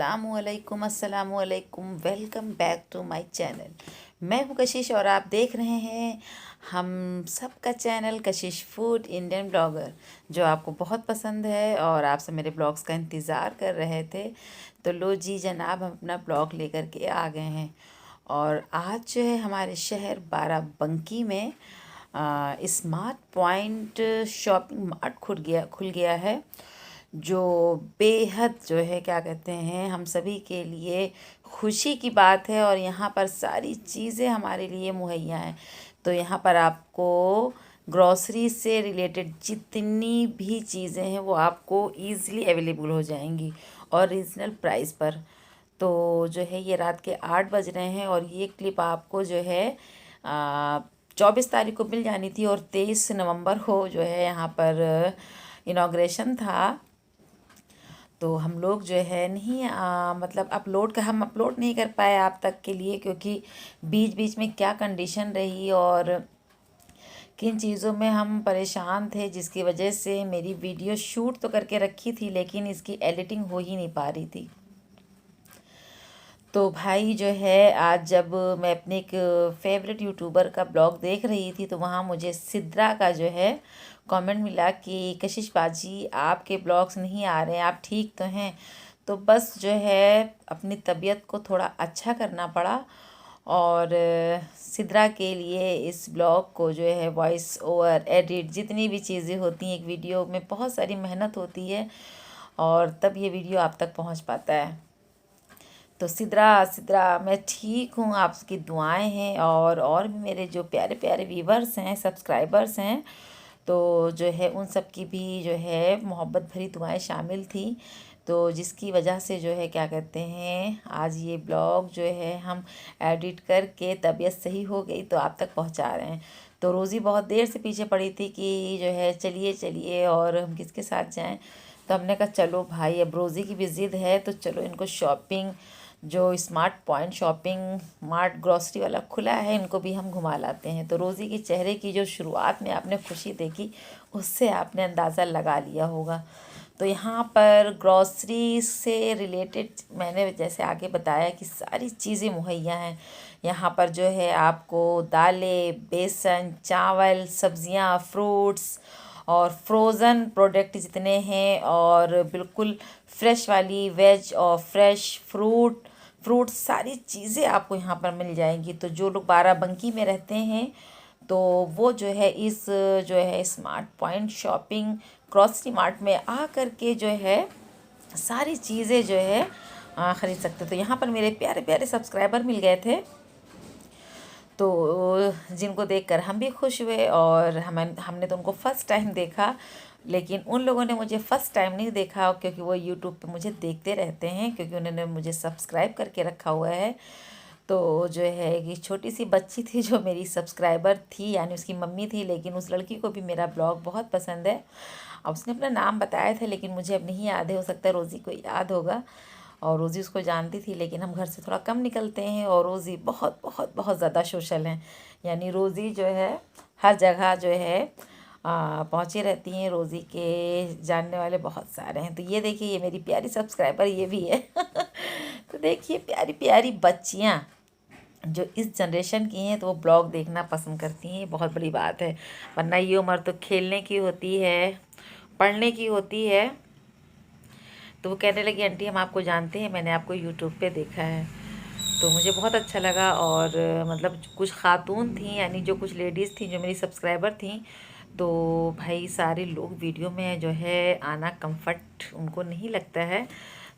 अस्सलामुअलैकुम welcome back to my channel. मैं हूं कशिश और आप देख रहे हैं हम सबका चैनल कशिश फूड इंडियन ब्लॉगर, जो आपको बहुत पसंद है और आप सब मेरे ब्लॉग्स का इंतज़ार कर रहे थे। तो लो जी जनाब, हम अपना ब्लॉग लेकर के आ गए हैं और आज जो है हमारे शहर बाराबंकी में स्मार्ट पॉइंट शॉपिंग मार्ट खुल गया है, जो बेहद जो है क्या कहते हैं हम सभी के लिए खुशी की बात है। और यहाँ पर सारी चीज़ें हमारे लिए मुहैया हैं। तो यहाँ पर आपको ग्रॉसरी से रिलेटेड जितनी भी चीज़ें हैं वो आपको ईज़िली अवेलेबल हो जाएंगी और रीज़नल प्राइस पर। तो जो है ये रात के 8 बज रहे हैं और ये क्लिप आपको जो है 24 तारीख को मिल जानी थी और 23 नवंबर को जो है यहाँ पर इनाग्रेशन था। तो हम लोग जो है नहीं मतलब हम अपलोड नहीं कर पाए आप तक के लिए, क्योंकि बीच बीच में क्या कंडीशन रही और किन चीज़ों में हम परेशान थे, जिसकी वजह से मेरी वीडियो शूट तो करके रखी थी लेकिन इसकी एडिटिंग हो ही नहीं पा रही थी। तो भाई जो है आज जब मैं अपने एक फेवरेट यूट्यूबर का ब्लॉग देख रही थी तो वहाँ मुझे सिद्रा का जो है कमेंट मिला कि कशिश बाजी आपके ब्लॉग्स नहीं आ रहे हैं, आप ठीक तो हैं। तो बस जो है अपनी तबीयत को थोड़ा अच्छा करना पड़ा और सिद्रा के लिए इस ब्लॉग को जो है वॉइस ओवर एडिट जितनी भी चीज़ें होती हैं एक वीडियो में बहुत सारी मेहनत होती है और तब ये वीडियो आप तक पहुंच पाता है। तो सिद्रा सिद्रा मैं ठीक हूँ, आपकी दुआएं हैं और भी मेरे जो प्यारे प्यारे व्यूवर्स हैं, सब्सक्राइबर्स हैं, तो जो है उन सब की भी जो है मोहब्बत भरी दुआएं शामिल थी। तो जिसकी वजह से जो है क्या कहते हैं आज ये ब्लॉग जो है हम एडिट करके तबीयत सही हो गई तो आप तक पहुंचा रहे हैं। तो रोज़ी बहुत देर से पीछे पड़ी थी कि जो है चलिए चलिए और हम किसके साथ जाएं। तो हमने कहा चलो भाई, अब रोज़ी की भी ज़िद है तो चलो इनको शॉपिंग जो smart point shopping mart grocery वाला खुला है इनको भी हम घुमा लाते हैं। तो रोज़ी के चेहरे की जो शुरुआत में आपने खुशी देखी उससे आपने अंदाज़ा लगा लिया होगा। तो यहाँ पर ग्रॉसरी से रिलेटेड मैंने जैसे आगे बताया कि सारी चीज़ें मुहैया हैं। यहाँ पर जो है आपको दालें, बेसन, चावल, सब्जियाँ, फ्रूट्स और फ्रोज़न प्रोडक्ट जितने हैं और बिल्कुल फ्रेश वाली वेज और फ्रेश फ्रूट्स सारी चीज़ें आपको यहाँ पर मिल जाएंगी। तो जो लोग बाराबंकी में रहते हैं तो वो जो है इस जो है smart point shopping grocery mart में आ कर के जो है सारी चीज़ें जो है ख़रीद सकते। तो यहाँ पर मेरे प्यारे प्यारे सब्सक्राइबर मिल गए थे, तो जिनको देखकर हम भी खुश हुए और हमने तो उनको फ़र्स्ट टाइम देखा, लेकिन उन लोगों ने मुझे फ़र्स्ट टाइम नहीं देखा क्योंकि वो यूट्यूब पे मुझे देखते रहते हैं, क्योंकि उन्होंने मुझे सब्सक्राइब करके रखा हुआ है। तो जो है कि छोटी सी बच्ची थी जो मेरी सब्सक्राइबर थी, यानी उसकी मम्मी थी, लेकिन उस लड़की को भी मेरा ब्लॉग बहुत पसंद है। अब उसने अपना नाम बताया था लेकिन मुझे अब नहीं याद है, हो सकता है रोज़ी को याद होगा और रोज़ी उसको जानती थी। लेकिन हम घर से थोड़ा कम निकलते हैं और रोज़ी बहुत बहुत बहुत ज़्यादा सोशल हैं, यानी रोज़ी जो है हर जगह जो है पहुँची रहती हैं। रोज़ी के जानने वाले बहुत सारे हैं। तो ये देखिए ये मेरी प्यारी सब्सक्राइबर ये भी है तो देखिए प्यारी प्यारी बच्चियाँ जो इस जनरेशन की हैं तो वो ब्लॉग देखना पसंद करती हैं, ये बहुत बड़ी बात है। वरना ये उम्र तो खेलने की होती है, पढ़ने की होती है। तो वो कहने लगी आंटी हम आपको जानते हैं, मैंने आपको यूट्यूब पे देखा है। तो मुझे बहुत अच्छा लगा और मतलब कुछ खातून थी, यानी जो कुछ लेडीज़ थी जो मेरी सब्सक्राइबर थी, तो भाई सारे लोग वीडियो में जो है आना कंफर्ट उनको नहीं लगता है,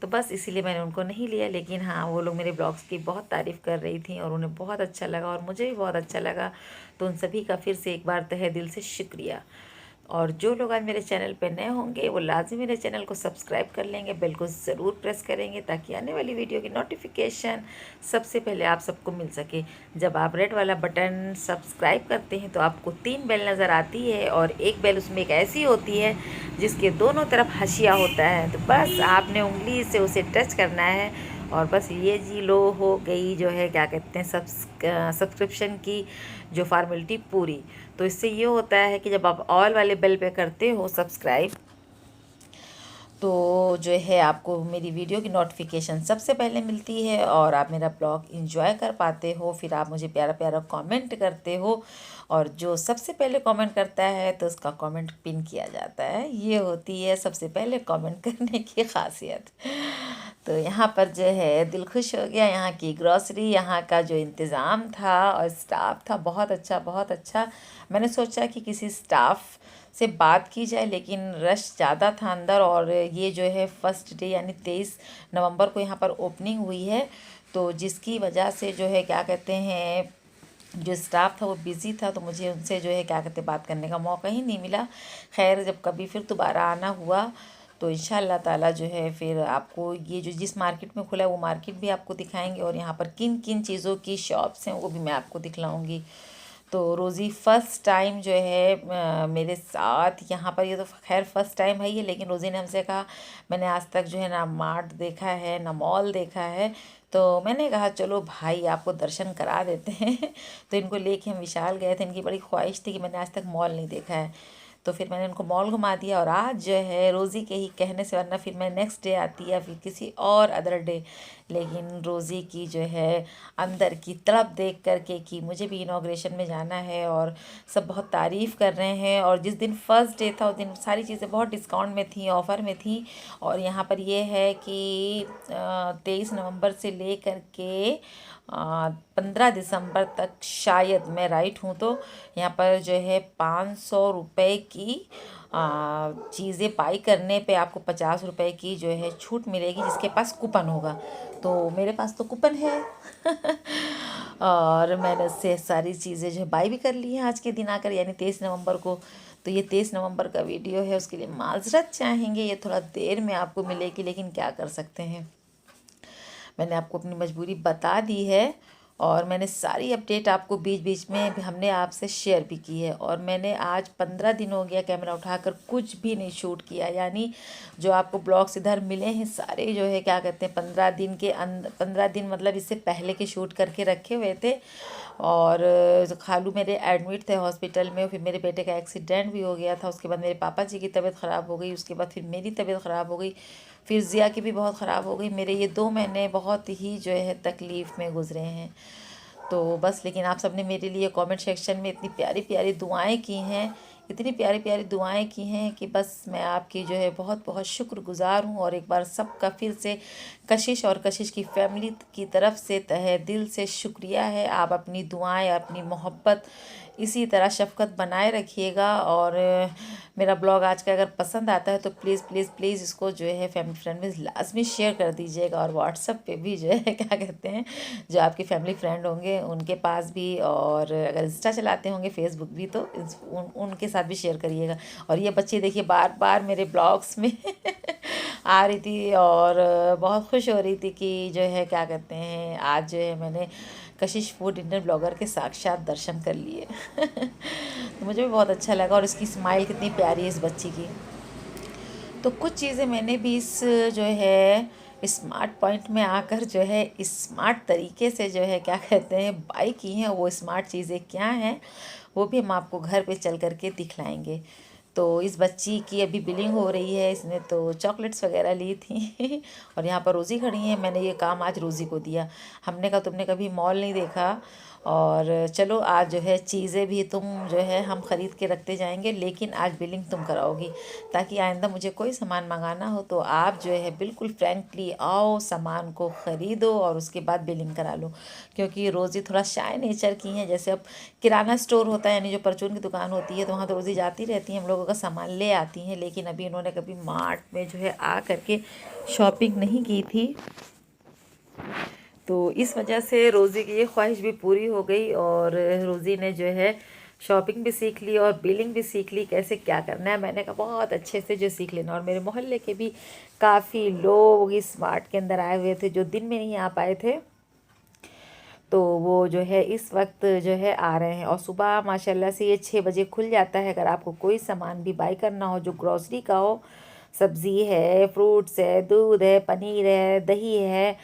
तो बस इसीलिए मैंने उनको नहीं लिया। लेकिन हाँ वो लोग मेरे ब्लॉग्स की बहुत तारीफ़ कर रही थी और उन्हें बहुत अच्छा लगा और मुझे भी बहुत अच्छा लगा। तो उन सभी का फिर से एक बार तहे दिल से शुक्रिया। और जो लोग आज मेरे चैनल पे नए होंगे वो लाजमी मेरे चैनल को सब्सक्राइब कर लेंगे, बेल को ज़रूर प्रेस करेंगे ताकि आने वाली वीडियो की नोटिफिकेशन सबसे पहले आप सबको मिल सके। जब आप रेड वाला बटन सब्सक्राइब करते हैं तो आपको 3 बेल नज़र आती है और एक बेल उसमें एक ऐसी होती है जिसके दोनों तरफ हशिया होता है। तो बस आपने उंगली से उसे टच करना है और बस ये जी लो हो गई जो है क्या कहते हैं सब्सक्रिप्शन की जो फार्मेलिटी पूरी। तो इससे ये होता है कि जब आप ऑल वाले बेल पे करते हो सब्सक्राइब तो जो है आपको मेरी वीडियो की नोटिफिकेशन सबसे पहले मिलती है और आप मेरा ब्लॉग एंजॉय कर पाते हो। फिर आप मुझे प्यारा प्यारा कमेंट करते हो और जो सबसे पहले कमेंट करता है तो उसका कमेंट पिन किया जाता है। ये होती है सबसे पहले कमेंट करने की ख़ासियत। तो यहाँ पर जो है दिल खुश हो गया। यहाँ की ग्रॉसरी, यहाँ का जो इंतज़ाम था और स्टाफ था, बहुत अच्छा बहुत अच्छा। मैंने सोचा कि किसी स्टाफ से बात की जाए, लेकिन रश ज़्यादा था अंदर। और ये जो है फर्स्ट डे यानी 23 नवंबर को यहाँ पर ओपनिंग हुई है, तो जिसकी वजह से जो है क्या कहते हैं, जो स्टाफ था वो बिज़ी था, तो मुझे उनसे जो है क्या कहते हैं बात करने का मौका ही नहीं मिला। खैर जब कभी फिर दोबारा आना हुआ तो इंशाल्लाह ताला जो है फिर आपको ये जो जिस मार्केट में खुला है वो मार्केट भी आपको दिखाएंगे और यहाँ पर किन किन चीज़ों की शॉप्स हैं वो भी मैं आपको दिखलाऊँगी। तो रोज़ी फ़र्स्ट टाइम जो है मेरे साथ यहाँ पर, ये तो खैर फ़र्स्ट टाइम है ये, लेकिन रोज़ी ने हमसे कहा मैंने आज तक जो है ना मार्ट देखा है ना मॉल देखा है, तो मैंने कहा चलो भाई आपको दर्शन करा देते हैं। तो इनको लेके हम विशाल गए थे। इनकी बड़ी ख्वाहिश थी कि मैंने आज तक मॉल नहीं देखा है, तो फिर मैंने उनको मॉल घुमा दिया। और आज जो है रोज़ी के ही कहने से, वरना फिर मैं नेक्स्ट डे आती या फिर किसी और अदर डे, लेकिन रोज़ी की जो है अंदर की तड़प देख कर के कि मुझे भी इनाग्रेशन में जाना है और सब बहुत तारीफ़ कर रहे हैं। और जिस दिन फर्स्ट डे था उस दिन सारी चीज़ें बहुत डिस्काउंट में थी, ऑफ़र में थी। और यहाँ पर ये है कि 23 नवंबर से ले कर के 15 दिसंबर तक, शायद मैं राइट हूँ तो, यहाँ पर जो है 500 रुपये की चीज़ें बाई करने पे आपको 50 रुपये की जो है छूट मिलेगी, जिसके पास कूपन होगा। तो मेरे पास तो कूपन है। और मैंने उससे सारी चीज़ें जो है बाई भी कर ली हैं आज के दिन आकर, यानी 23 नवंबर को। तो ये 23 नवंबर का वीडियो है, उसके लिए माजरत चाहेंगे, ये थोड़ा देर में आपको मिलेगी, लेकिन क्या कर सकते हैं, मैंने आपको अपनी मजबूरी बता दी है। और मैंने सारी अपडेट आपको बीच बीच में हमने आपसे शेयर भी की है। और मैंने आज 15 दिन हो गया कैमरा उठाकर कुछ भी नहीं शूट किया, यानी जो आपको ब्लॉग्स इधर मिले हैं सारे जो है क्या कहते हैं 15 दिन के अंदर, 15 दिन मतलब इससे पहले के शूट करके रखे हुए थे। और जो खालू मेरे एडमिट थे हॉस्पिटल में, फिर मेरे बेटे का एक्सीडेंट भी हो गया था, उसके बाद मेरे पापा जी की तबीयत ख़राब हो गई, उसके बाद फिर मेरी तबीयत ख़राब हो गई, फिर ज़िया की भी बहुत ख़राब हो गई। मेरे ये 2 महीने बहुत ही जो है तकलीफ़ में गुज़रे हैं। तो बस, लेकिन आप सबने मेरे लिए कमेंट सेक्शन में इतनी प्यारी प्यारी दुआएं की हैं, इतनी प्यारी प्यारी दुआएं की हैं कि बस मैं आपकी जो है बहुत बहुत शुक्रगुज़ार हूँ। और एक बार सबका फिर से कशिश और कशिश की फैमिली की तरफ से तहे दिल से शुक्रिया है। आप अपनी दुआएं, अपनी मोहब्बत इसी तरह शफ़क़त बनाए रखिएगा। और मेरा ब्लॉग आज का अगर पसंद आता है तो प्लीज़ प्लीज़ प्लीज़ इसको जो है फैमिली फ्रेंड में लाजमी शेयर कर दीजिएगा। और व्हाट्सएप पे भी जो है क्या कहते हैं, जो आपके फैमिली फ्रेंड होंगे उनके पास भी, और अगर इंस्टा चलाते होंगे फेसबुक भी, तो उनके साथ भी शेयर करिएगा। और ये बच्चे देखिए बार बार मेरे ब्लॉग्स में आ रही थी और बहुत खुश हो रही थी कि जो है क्या कहते हैं, आज जो है मैंने कशिश फूड इंडियन ब्लॉगर के साक्षात दर्शन कर लिए। तो मुझे भी बहुत अच्छा लगा। और इसकी स्माइल कितनी प्यारी है इस बच्ची की। तो कुछ चीज़ें मैंने भी इस जो है स्मार्ट पॉइंट में आकर जो है स्मार्ट तरीके से जो है क्या कहते हैं बाई की हैं। वो स्मार्ट चीज़ें क्या हैं वो भी हम आपको घर पे चल कर के दिखलाएंगे। तो इस बच्ची की अभी बिलिंग हो रही है, इसने तो चॉकलेट्स वगैरह ली थी। और यहाँ पर रोज़ी खड़ी है, मैंने ये काम आज रोज़ी को दिया। हमने कहा तुमने कभी मॉल नहीं देखा, और चलो आज जो है चीज़ें भी तुम जो है हम ख़रीद के रखते जाएंगे, लेकिन आज बिलिंग तुम कराओगी, ताकि आइंदा मुझे कोई सामान मंगाना हो तो आप जो है बिल्कुल फ्रैंकली आओ, सामान को ख़रीदो और उसके बाद बिलिंग करा लो। क्योंकि रोज़ी थोड़ा शाय नेचर की हैं। जैसे अब किराना स्टोर होता है, यानी जो परचून की दुकान होती है, तो वहाँ तो रोज़ी जाती रहती हैं, हम लोगों का सामान ले आती हैं, लेकिन अभी इन्होंने कभी मार्ट में जो है आ करके शॉपिंग नहीं की थी। तो इस वजह से रोज़ी की ये ख्वाहिश भी पूरी हो गई और रोज़ी ने जो है शॉपिंग भी सीख ली और बिलिंग भी सीख ली, कैसे क्या करना है। मैंने कहा बहुत अच्छे से जो सीख लेना। और मेरे मोहल्ले के भी काफ़ी लोग इस मार्ट के अंदर आए हुए थे जो दिन में नहीं आ पाए थे, तो वो जो है इस वक्त जो है आ रहे हैं। और सुबह माशाल्लाह से ये 6 बजे खुल जाता है। अगर आपको कोई सामान भी बाई करना हो जो ग्रॉसरी का हो, सब्ज़ी है, फ्रूट्स है, दूध है, पनीर है, दही है,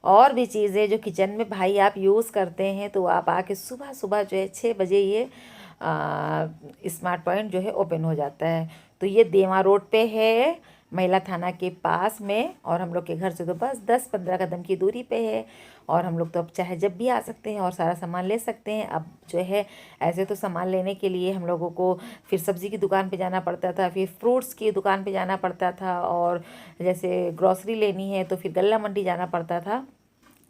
और भी चीज़ें जो किचन में भाई आप यूज़ करते हैं, तो आप आके सुबह सुबह जो है 6 बजे ये स्मार्ट पॉइंट जो है ओपन हो जाता है। तो ये देवा रोड पे है, महिला थाना के पास में, और हम लोग के घर से तो बस 10-15 कदम की दूरी पे है। और हम लोग तो अब चाहे जब भी आ सकते हैं और सारा सामान ले सकते हैं। अब जो है ऐसे तो सामान लेने के लिए हम लोगों को फिर सब्ज़ी की दुकान पे जाना पड़ता था, फिर फ्रूट्स की दुकान पे जाना पड़ता था, और जैसे ग्रॉसरी लेनी है तो फिर गल्ला मंडी जाना पड़ता था।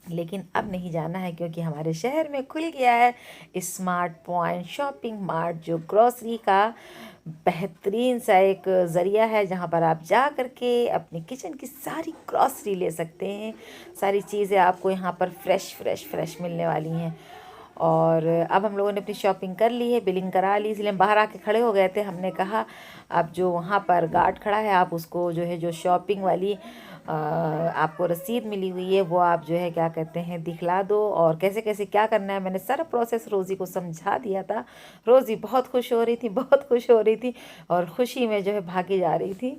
लेकिन अब नहीं जाना है, क्योंकि हमारे शहर में खुल गया है स्मार्ट पॉइंट शॉपिंग मार्ट, जो ग्रॉसरी का बेहतरीन सा एक ज़रिया है, जहाँ पर आप जा कर के अपने किचन की सारी ग्रॉसरी ले सकते हैं। सारी चीज़ें आपको यहाँ पर फ्रेश मिलने वाली हैं। और अब हम लोगों ने अपनी शॉपिंग कर ली है, बिलिंग करा ली, इसलिए हम बाहर आके खड़े हो गए थे। हमने कहा अब जो वहाँ पर गार्ड खड़ा है, आप उसको जो है जो शॉपिंग वाली आपको रसीद मिली हुई है वो आप जो है क्या कहते हैं दिखला दो, और कैसे कैसे क्या करना है मैंने सारा प्रोसेस रोज़ी को समझा दिया था। रोज़ी बहुत खुश हो रही थी, बहुत खुश हो रही थी, और खुशी में जो है भागी जा रही थी।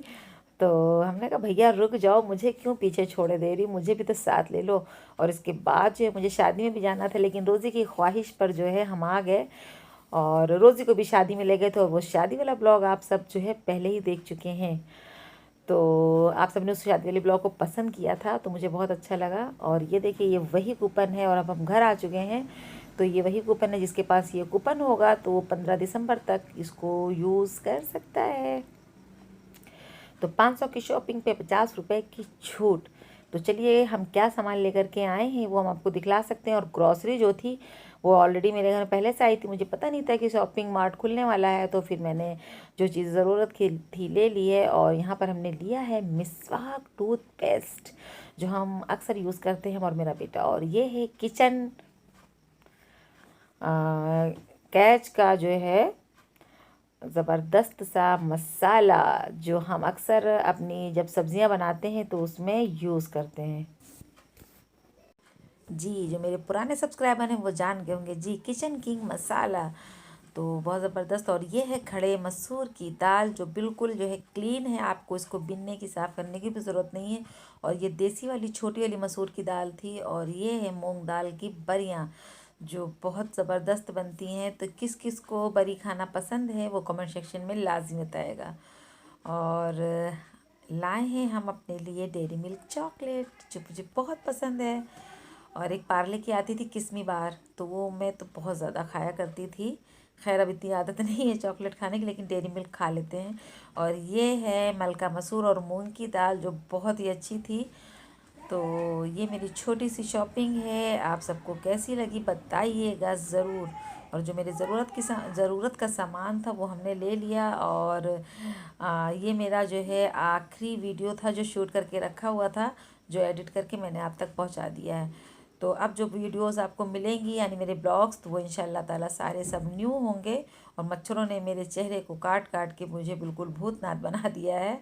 तो हमने कहा भैया रुक जाओ, मुझे क्यों पीछे छोड़े दे रही, मुझे भी तो साथ ले लो। और इसके बाद जो है मुझे शादी में भी जाना था, लेकिन रोज़ी की ख्वाहिश पर जो है हम आ गए, और रोज़ी को भी शादी में ले गए थे। और वो शादी वाला ब्लॉग आप सब जो है पहले ही देख चुके हैं। तो आप सबने उस शादी वाले ब्लॉग को पसंद किया था, तो मुझे बहुत अच्छा लगा। और ये देखिए ये वही कूपन है, और अब हम घर आ चुके हैं। तो ये वही कूपन है, जिसके पास ये कूपन होगा तो वो 15 दिसंबर तक इसको यूज़ कर सकता है। तो 500 की शॉपिंग पे 50 रुपये की छूट। तो चलिए हम क्या सामान लेकर के आए हैं वो हम आपको दिखला सकते हैं। और ग्रॉसरी जो थी वो ऑलरेडी मेरे घर में पहले से आई थी, मुझे पता नहीं था कि शॉपिंग मार्ट खुलने वाला है, तो फिर मैंने जो चीज़ ज़रूरत की थी ले ली है। और यहाँ पर हमने लिया है मिसवाक टूथपेस्ट, जो हम अक्सर यूज़ करते हैं, और मेरा बेटा। और ये है किचन कैच का जो है ज़बरदस्त सा मसाला, जो हम अक्सर अपनी जब सब्ज़ियां बनाते हैं तो उसमें यूज़ करते हैं। जी, जो मेरे पुराने सब्सक्राइबर हैं वो जान गए होंगे जी, किचन किंग मसाला। तो बहुत ज़बरदस्त। और ये है खड़े मसूर की दाल, जो बिल्कुल जो है क्लीन है, आपको इसको बिनने की साफ़ करने की भी ज़रूरत नहीं है। और ये देसी वाली छोटी वाली मसूर की दाल थी। और ये है मूंग दाल की बरियाँ, जो बहुत ज़बरदस्त बनती हैं। तो किस किस को बरी खाना पसंद है वो कमेंट सेक्शन में लाजमी बताएगा। और लाए हैं हम अपने लिए डेयरी मिल्क चॉकलेट, जो मुझे बहुत पसंद है। और एक पार्ले की आती थी किस्मी बार, तो वो मैं तो बहुत ज़्यादा खाया करती थी। खैर अब इतनी आदत नहीं है चॉकलेट खाने की, लेकिन डेयरी मिल्क खा लेते हैं। और ये है मलका मसूर और मूंग की दाल, जो बहुत ही अच्छी थी। तो ये मेरी छोटी सी शॉपिंग है, आप सबको कैसी लगी बताइएगा ज़रूर। और जो मेरे ज़रूरत का सामान था वो हमने ले लिया। और ये मेरा जो है आखिरी वीडियो था जो शूट करके रखा हुआ था, जो एडिट करके मैंने आप तक पहुंचा दिया है। तो अब जो वीडियोस आपको मिलेंगी यानी मेरे ब्लॉग्स, तो वो इंशाल्लाह ताला सारे सब न्यू होंगे। और मच्छरों ने मेरे चेहरे को काट काट के मुझे बिल्कुल भूतनाथ बना दिया है।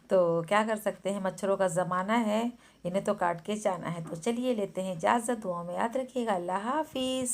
तो क्या कर सकते हैं, मच्छरों का ज़माना है, इन्हें तो काट के जाना है। तो चलिए लेते हैं इजाज़त, दुआ में याद रखिएगा। अल्लाह हाफिज़।